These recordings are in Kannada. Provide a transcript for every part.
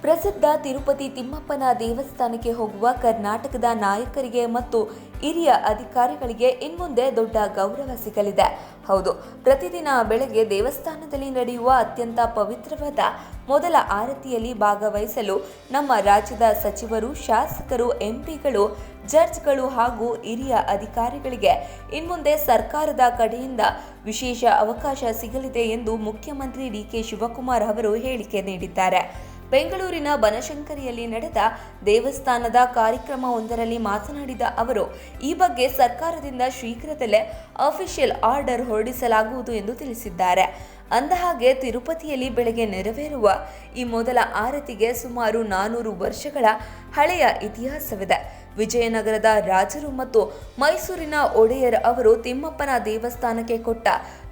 ಪ್ರಸಿದ್ಧ ತಿರುಪತಿ ತಿಮ್ಮಪ್ಪನ ದೇವಸ್ಥಾನಕ್ಕೆ ಹೋಗುವ ಕರ್ನಾಟಕದ ನಾಯಕರಿಗೆ ಮತ್ತು ಹಿರಿಯ ಅಧಿಕಾರಿಗಳಿಗೆ ಇನ್ಮುಂದೆ ದೊಡ್ಡ ಗೌರವ ಸಿಗಲಿದೆ. ಹೌದು, ಪ್ರತಿದಿನ ಬೆಳಗ್ಗೆ ದೇವಸ್ಥಾನದಲ್ಲಿ ನಡೆಯುವ ಅತ್ಯಂತ ಪವಿತ್ರವಾದ ಮೊದಲ ಆರತಿಯಲ್ಲಿ ಭಾಗವಹಿಸಲು ನಮ್ಮ ರಾಜ್ಯದ ಸಚಿವರು, ಶಾಸಕರು, ಎಂಪಿಗಳು, ಜಡ್ಜ್ಗಳು ಹಾಗೂ ಹಿರಿಯ ಅಧಿಕಾರಿಗಳಿಗೆ ಇನ್ಮುಂದೆ ಸರ್ಕಾರದ ಕಡೆಯಿಂದ ವಿಶೇಷ ಅವಕಾಶ ಸಿಗಲಿದೆ ಎಂದು ಮುಖ್ಯಮಂತ್ರಿ ಡಿ.ಕೆ. ಶಿವಕುಮಾರ್ ಅವರು ಹೇಳಿಕೆ ನೀಡಿದ್ದಾರೆ. ಬೆಂಗಳೂರಿನ ಬನಶಂಕರಿಯಲ್ಲಿ ನಡೆದ ದೇವಸ್ಥಾನದ ಕಾರ್ಯಕ್ರಮವೊಂದರಲ್ಲಿ ಮಾತನಾಡಿದ ಅವರು, ಈ ಬಗ್ಗೆ ಸರ್ಕಾರದಿಂದ ಶೀಘ್ರದಲ್ಲೇ ಅಫಿಷಿಯಲ್ ಆರ್ಡರ್ ಹೊರಡಿಸಲಾಗುವುದು ಎಂದು ತಿಳಿಸಿದ್ದಾರೆ. ಅಂದಹಾಗೆ ತಿರುಪತಿಯಲ್ಲಿ ಬೆಳಗ್ಗೆ ನೆರವೇರುವ ಈ ಮೊದಲ ಆರತಿಗೆ ಸುಮಾರು 400 ವರ್ಷಗಳ ಹಳೆಯ ಇತಿಹಾಸವಿದೆ. ವಿಜಯನಗರದ ರಾಜರು ಮತ್ತು ಮೈಸೂರಿನ ಒಡೆಯರ್ ಅವರು ತಿಮ್ಮಪ್ಪನ ದೇವಸ್ಥಾನಕ್ಕೆ ಕೊಟ್ಟ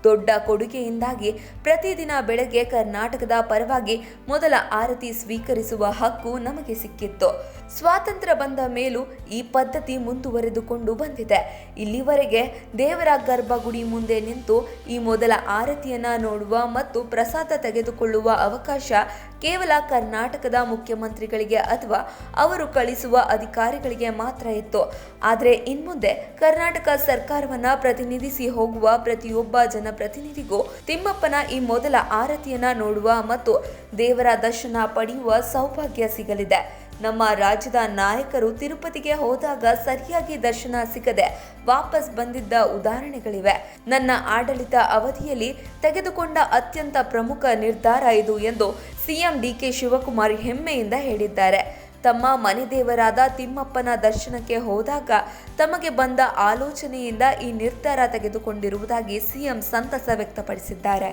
ದೊಡ್ಡ ಕೊಡುಗೆಯಿಂದಾಗಿ ಪ್ರತಿದಿನ ಬೆಳಗ್ಗೆ ಕರ್ನಾಟಕದ ಪರವಾಗಿ ಮೊದಲ ಆರತಿ ಸ್ವೀಕರಿಸುವ ಹಕ್ಕು ನಮಗೆ ಸಿಕ್ಕಿತ್ತು. ಸ್ವಾತಂತ್ರ್ಯ ಬಂದ ಮೇಲೂ ಈ ಪದ್ಧತಿ ಮುಂದುವರೆದುಕೊಂಡು ಬಂದಿದೆ. ಇಲ್ಲಿವರೆಗೆ ದೇವರ ಗರ್ಭಗುಡಿ ಮುಂದೆ ನಿಂತು ಈ ಮೊದಲ ಆರತಿಯನ್ನ ನೋಡುವ ಮತ್ತು ಪ್ರಸಾದ ತೆಗೆದುಕೊಳ್ಳುವ ಅವಕಾಶ ಕೇವಲ ಕರ್ನಾಟಕದ ಮುಖ್ಯಮಂತ್ರಿಗಳಿಗೆ ಅಥವಾ ಅವರು ಕಳಿಸುವ ಅಧಿಕಾರಿಗಳಿಗೆ ಮಾತ್ರ ಇತ್ತು. ಆದರೆ ಇನ್ಮುಂದೆ ಕರ್ನಾಟಕ ಸರ್ಕಾರವನ್ನ ಪ್ರತಿನಿಧಿಸಿ ಹೋಗುವ ಪ್ರತಿಯೊಬ್ಬ ಜನಪ್ರತಿನಿಧಿಗೂ ತಿಮ್ಮಪ್ಪನ ಈ ಮೊದಲ ಆರತಿಯನ್ನ ನೋಡುವ ಮತ್ತು ದೇವರ ದರ್ಶನ ಪಡೆಯುವ ಸೌಭಾಗ್ಯ ಸಿಗಲಿದೆ. ನಮ್ಮ ರಾಜ್ಯದ ನಾಯಕರು ತಿರುಪತಿಗೆ ಹೋದಾಗ ಸರಿಯಾಗಿ ದರ್ಶನ ಸಿಗದೆ ವಾಪಸ್ ಬಂದಿದ್ದ ಉದಾಹರಣೆಗಳಿವೆ. ನನ್ನ ಆಡಳಿತ ಅವಧಿಯಲ್ಲಿ ತೆಗೆದುಕೊಂಡ ಅತ್ಯಂತ ಪ್ರಮುಖ ನಿರ್ಧಾರ ಇದು ಎಂದು ಸಿಎಂ ಡಿ.ಕೆ. ಶಿವಕುಮಾರ್ ಹೆಮ್ಮೆಯಿಂದ ಹೇಳಿದ್ದಾರೆ. ತಮ್ಮ ಮನೆ ದೇವರಾದ ತಿಮ್ಮಪ್ಪನ ದರ್ಶನಕ್ಕೆ ಹೋದಾಗ ತಮಗೆ ಬಂದ ಆಲೋಚನೆಯಿಂದ ಈ ನಿರ್ಧಾರ ತೆಗೆದುಕೊಂಡಿರುವುದಾಗಿ ಸಿಎಂ ಸಂತಸ ವ್ಯಕ್ತಪಡಿಸಿದ್ದಾರೆ.